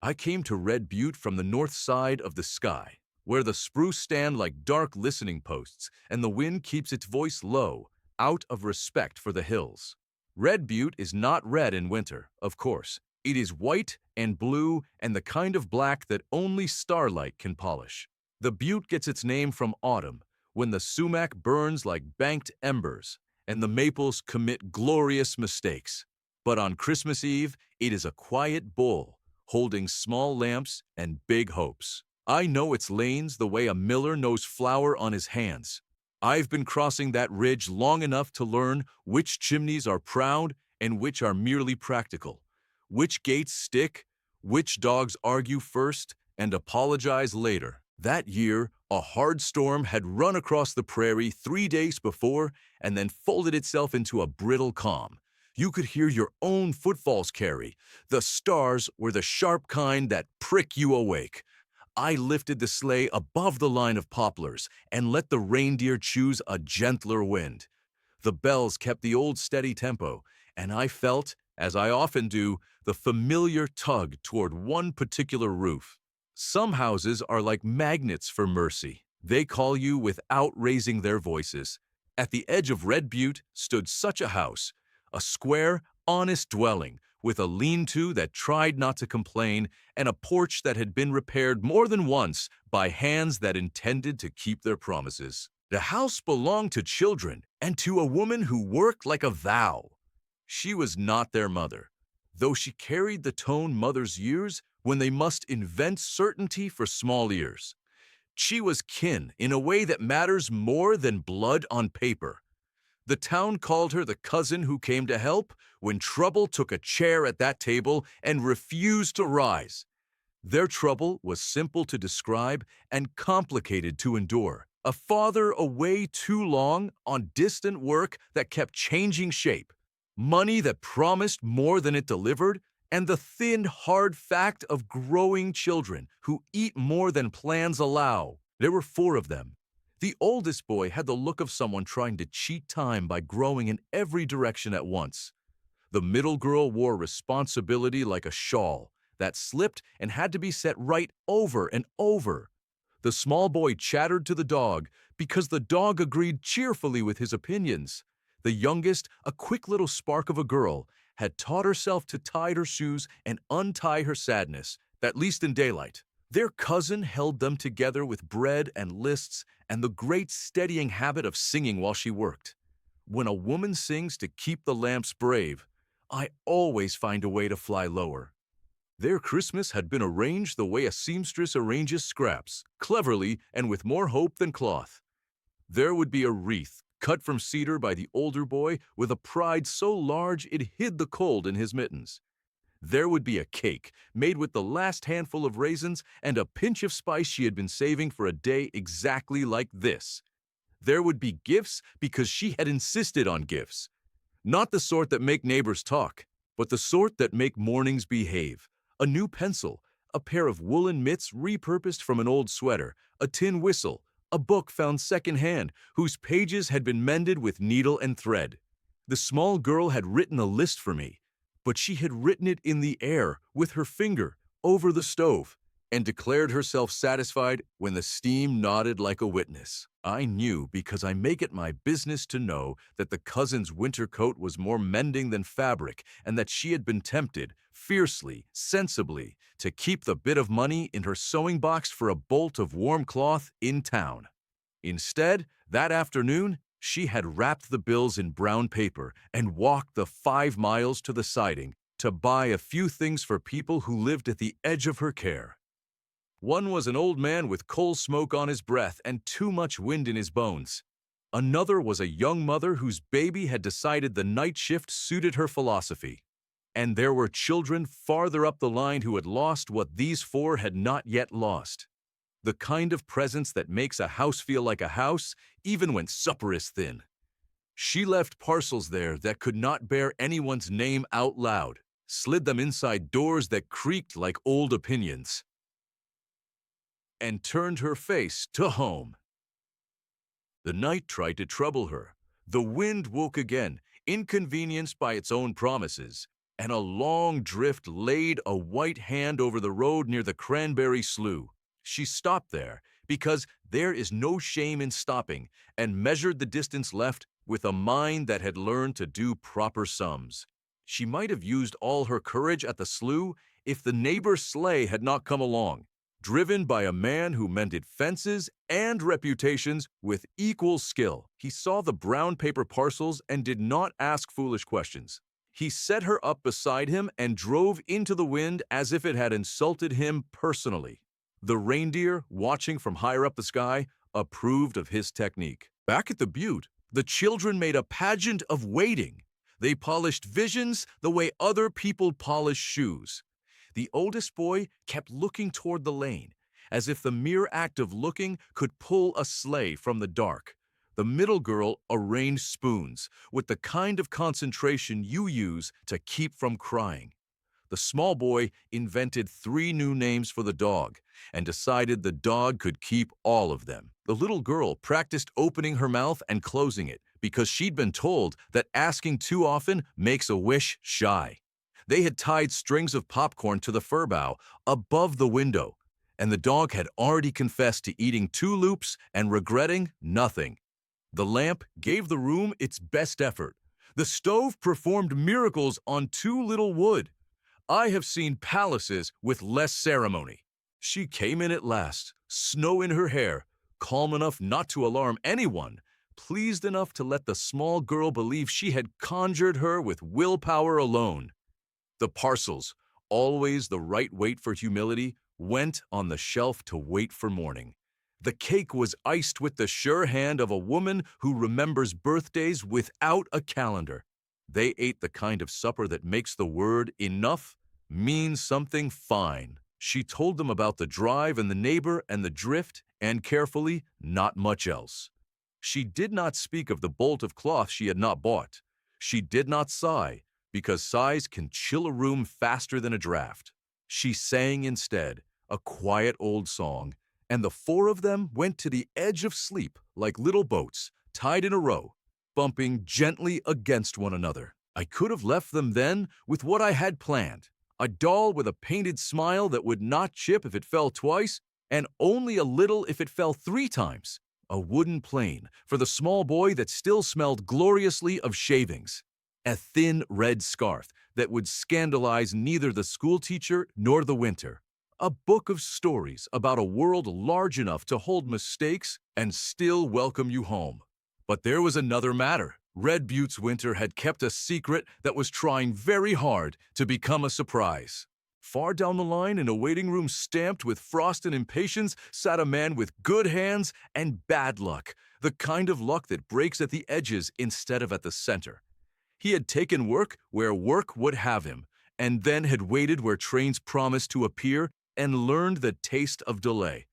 I came to Red Butte from the north side of the sky, where the spruce stand like dark listening posts and the wind keeps its voice low, out of respect for the hills. Red Butte is not red in winter, of course. It is white and blue and the kind of black that only starlight can polish. The butte gets its name from autumn, when the sumac burns like banked embers and the maples commit glorious mistakes. But on Christmas Eve, it is a quiet bull, holding small lamps and big hopes. I know its lanes the way a miller knows flour on his hands. I've been crossing that ridge long enough to learn which chimneys are proud and which are merely practical, which gates stick, which dogs argue first and apologize later. That year, a hard storm had run across the prairie 3 days before and then folded itself into a brittle calm. You could hear your own footfalls carry. The stars were the sharp kind that prick you awake. I lifted the sleigh above the line of poplars and let the reindeer choose a gentler wind. The bells kept the old steady tempo, and I felt, as I often do, the familiar tug toward one particular roof. Some houses are like magnets for mercy. They call you without raising their voices. At the edge of Red Butte stood such a house, a square, honest dwelling with a lean-to that tried not to complain and a porch that had been repaired more than once by hands that intended to keep their promises. The house belonged to children and to a woman who worked like a vow. She was not their mother, though she carried the tone mothers use when they must invent certainty for small ears. She was kin in a way that matters more than blood on paper. The town called her the cousin who came to help when trouble took a chair at that table and refused to rise. Their trouble was simple to describe and complicated to endure. A father away too long on distant work that kept changing shape, money that promised more than it delivered, and the thin, hard fact of growing children who eat more than plans allow. There were 4 of them. The oldest boy had the look of someone trying to cheat time by growing in every direction at once. The middle girl wore responsibility like a shawl that slipped and had to be set right over and over. The small boy chattered to the dog because the dog agreed cheerfully with his opinions. The youngest, a quick little spark of a girl, had taught herself to tie her shoes and untie her sadness, at least in daylight. Their cousin held them together with bread and lists and the great steadying habit of singing while she worked. When a woman sings to keep the lamps brave, I always find a way to fly lower. Their Christmas had been arranged the way a seamstress arranges scraps, cleverly and with more hope than cloth. There would be a wreath, cut from cedar by the older boy with a pride so large it hid the cold in his mittens. There would be a cake made with the last handful of raisins and a pinch of spice she had been saving for a day exactly like this. There would be gifts because she had insisted on gifts. Not the sort that make neighbors talk, but the sort that make mornings behave. A new pencil, a pair of woolen mitts repurposed from an old sweater, a tin whistle, a book found secondhand whose pages had been mended with needle and thread. The small girl had written a list for me, but she had written it in the air with her finger over the stove and declared herself satisfied when the steam nodded like a witness. I knew because I make it my business to know that the cousin's winter coat was more mending than fabric and that she had been tempted, fiercely, sensibly, to keep the bit of money in her sewing box for a bolt of warm cloth in town. Instead, that afternoon, she had wrapped the bills in brown paper and walked the 5 miles to the siding to buy a few things for people who lived at the edge of her care. One was an old man with coal smoke on his breath and too much wind in his bones. Another was a young mother whose baby had decided the night shift suited her philosophy. And there were children farther up the line who had lost what these 4 had not yet lost. The kind of presence that makes a house feel like a house, even when supper is thin. She left parcels there that could not bear anyone's name out loud, slid them inside doors that creaked like old opinions, and turned her face to home. The night tried to trouble her. The wind woke again, inconvenienced by its own promises, and a long drift laid a white hand over the road near the Cranberry Slough. She stopped there because there is no shame in stopping, and measured the distance left with a mind that had learned to do proper sums. She might have used all her courage at the slough if the neighbor's sleigh had not come along, driven by a man who mended fences and reputations with equal skill. He saw the brown paper parcels and did not ask foolish questions. He set her up beside him and drove into the wind as if it had insulted him personally. The reindeer, watching from higher up the sky, approved of his technique. Back at the butte, the children made a pageant of waiting. They polished visions the way other people polish shoes. The oldest boy kept looking toward the lane, as if the mere act of looking could pull a sleigh from the dark. The middle girl arranged spoons with the kind of concentration you use to keep from crying. The small boy invented 3 new names for the dog and decided the dog could keep all of them. The little girl practiced opening her mouth and closing it because she'd been told that asking too often makes a wish shy. They had tied strings of popcorn to the fir bough above the window, and the dog had already confessed to eating 2 loops and regretting nothing. The lamp gave the room its best effort. The stove performed miracles on too little wood. I have seen palaces with less ceremony. She came in at last, snow in her hair, calm enough not to alarm anyone, pleased enough to let the small girl believe she had conjured her with willpower alone. The parcels, always the right weight for humility, went on the shelf to wait for morning. The cake was iced with the sure hand of a woman who remembers birthdays without a calendar. They ate the kind of supper that makes the word enough mean something fine. She told them about the drive and the neighbor and the drift, and carefully, not much else. She did not speak of the bolt of cloth she had not bought. She did not sigh, because sighs can chill a room faster than a draft. She sang instead, a quiet old song, and the 4 of them went to the edge of sleep like little boats, tied in a row, bumping gently against one another. I could have left them then with what I had planned. A doll with a painted smile that would not chip if it fell twice, and only a little if it fell 3 times. A wooden plane for the small boy that still smelled gloriously of shavings. A thin red scarf that would scandalize neither the schoolteacher nor the winter. A book of stories about a world large enough to hold mistakes and still welcome you home. But there was another matter. Red Butte's winter had kept a secret that was trying very hard to become a surprise. Far down the line, in a waiting room stamped with frost and impatience, sat a man with good hands and bad luck, the kind of luck that breaks at the edges instead of at the center. He had taken work where work would have him, and then had waited where trains promised to appear and learned the taste of delay.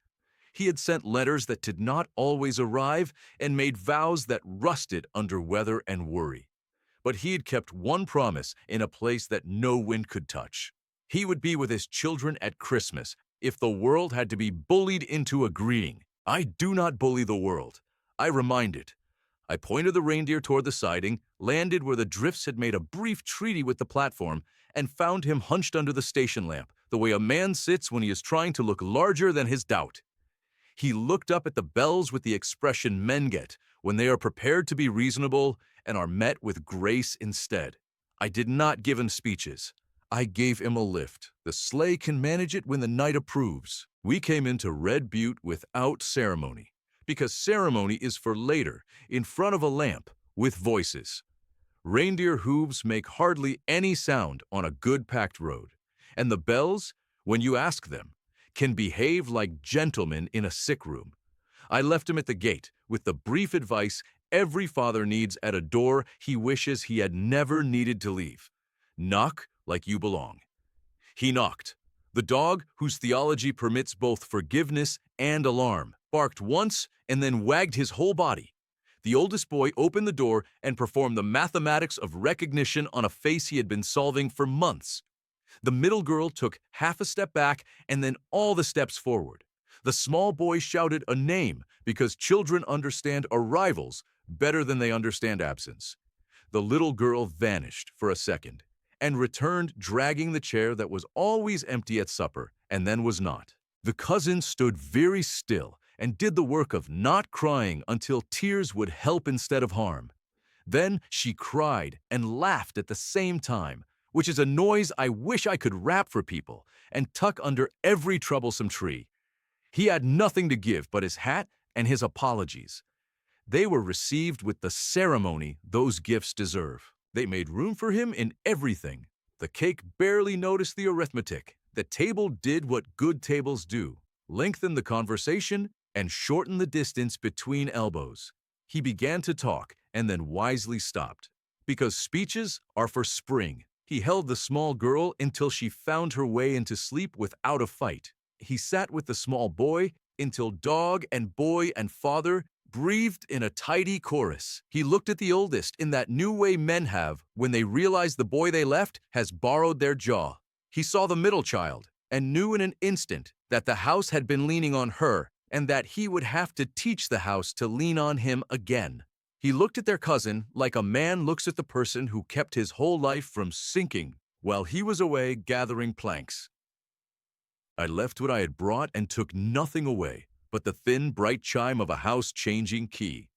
He had sent letters that did not always arrive and made vows that rusted under weather and worry. But he had kept one promise in a place that no wind could touch. He would be with his children at Christmas if the world had to be bullied into agreeing. I do not bully the world. I remind it. I pointed the reindeer toward the siding, landed where the drifts had made a brief treaty with the platform, and found him hunched under the station lamp, the way a man sits when he is trying to look larger than his doubt. He looked up at the bells with the expression men get when they are prepared to be reasonable and are met with grace instead. I did not give him speeches. I gave him a lift. The sleigh can manage it when the night approves. We came into Red Butte without ceremony, because ceremony is for later, in front of a lamp, with voices. Reindeer hooves make hardly any sound on a good packed road, and the bells, when you ask them, can behave like gentlemen in a sick room. I left him at the gate with the brief advice every father needs at a door he wishes he had never needed to leave. Knock like you belong. He knocked. The dog, whose theology permits both forgiveness and alarm, barked once and then wagged his whole body. The oldest boy opened the door and performed the mathematics of recognition on a face he had been solving for months. The middle girl took half a step back and then all the steps forward. The small boy shouted a name because children understand arrivals better than they understand absence. The little girl vanished for a second, and returned dragging the chair that was always empty at supper and then was not. The cousin stood very still and did the work of not crying until tears would help instead of harm. Then she cried and laughed at the same time, which is a noise I wish I could rap for people and tuck under every troublesome tree. He had nothing to give but his hat and his apologies. They were received with the ceremony those gifts deserve. They made room for him in everything. The cake barely noticed the arithmetic. The table did what good tables do, lengthen the conversation and shorten the distance between elbows. He began to talk and then wisely stopped. Because speeches are for spring. He held the small girl until she found her way into sleep without a fight. He sat with the small boy until dog and boy and father breathed in a tidy chorus. He looked at the oldest in that new way men have when they realize the boy they left has borrowed their jaw. He saw the middle child and knew in an instant that the house had been leaning on her and that he would have to teach the house to lean on him again. He looked at their cousin like a man looks at the person who kept his whole life from sinking while he was away gathering planks. I left what I had brought and took nothing away but the thin, bright chime of a house-changing key.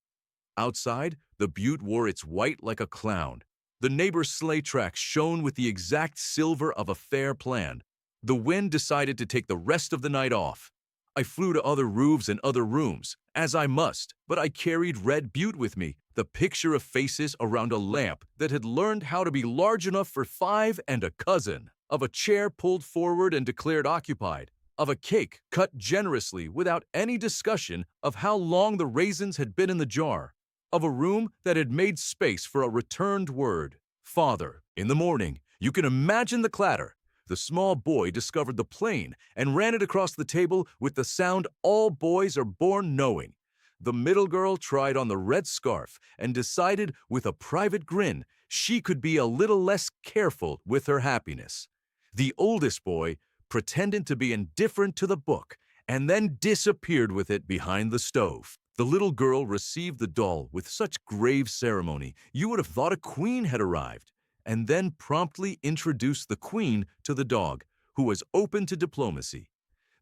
Outside, the butte wore its white like a clown. The neighbor's sleigh tracks shone with the exact silver of a fair plan. The wind decided to take the rest of the night off. I flew to other roofs and other rooms, as I must, but I carried Red Butte with me, the picture of faces around a lamp that had learned how to be large enough for 5 and a cousin, of a chair pulled forward and declared occupied, of a cake cut generously without any discussion of how long the raisins had been in the jar, of a room that had made space for a returned word. Father, in the morning, you can imagine the clatter. The small boy discovered the plane and ran it across the table with the sound all boys are born knowing. The middle girl tried on the red scarf and decided with a private grin she could be a little less careful with her happiness. The oldest boy pretended to be indifferent to the book and then disappeared with it behind the stove. The little girl received the doll with such grave ceremony you would have thought a queen had arrived, and then promptly introduced the queen to the dog, who was open to diplomacy.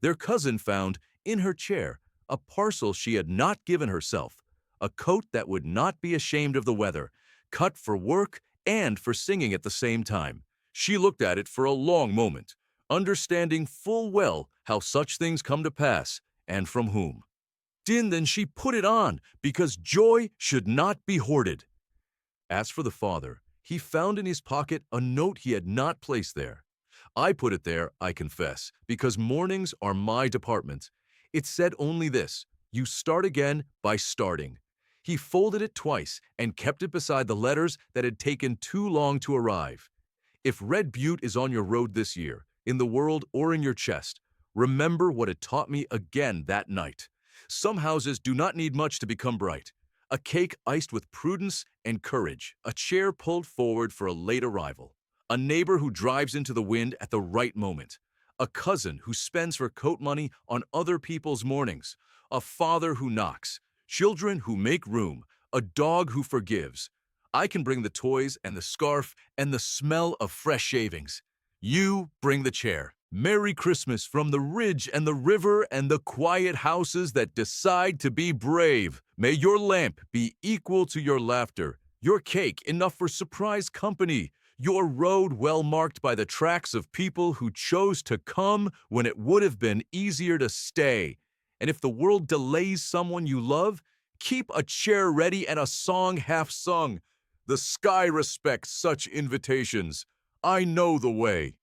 Their cousin found, in her chair, a parcel she had not given herself, a coat that would not be ashamed of the weather, cut for work and for singing at the same time. She looked at it for a long moment, understanding full well how such things come to pass, and from whom. Then she put it on, because joy should not be hoarded. As for the father, he found in his pocket a note he had not placed there. I put it there, I confess, because mornings are my department. It said only this: you start again by starting. He folded it twice and kept it beside the letters that had taken too long to arrive. If Red Butte is on your road this year, in the world or in your chest, remember what it taught me again that night. Some houses do not need much to become bright. A cake iced with prudence and courage, a chair pulled forward for a late arrival, a neighbor who drives into the wind at the right moment, a cousin who spends her coat money on other people's mornings, a father who knocks, children who make room, a dog who forgives. I can bring the toys and the scarf and the smell of fresh shavings. You bring the chair. Merry Christmas from the ridge and the river and the quiet houses that decide to be brave. May your lamp be equal to your laughter, your cake enough for surprise company, your road well marked by the tracks of people who chose to come when it would have been easier to stay. And if the world delays someone you love, keep a chair ready and a song half sung. The sky respects such invitations. I know the way.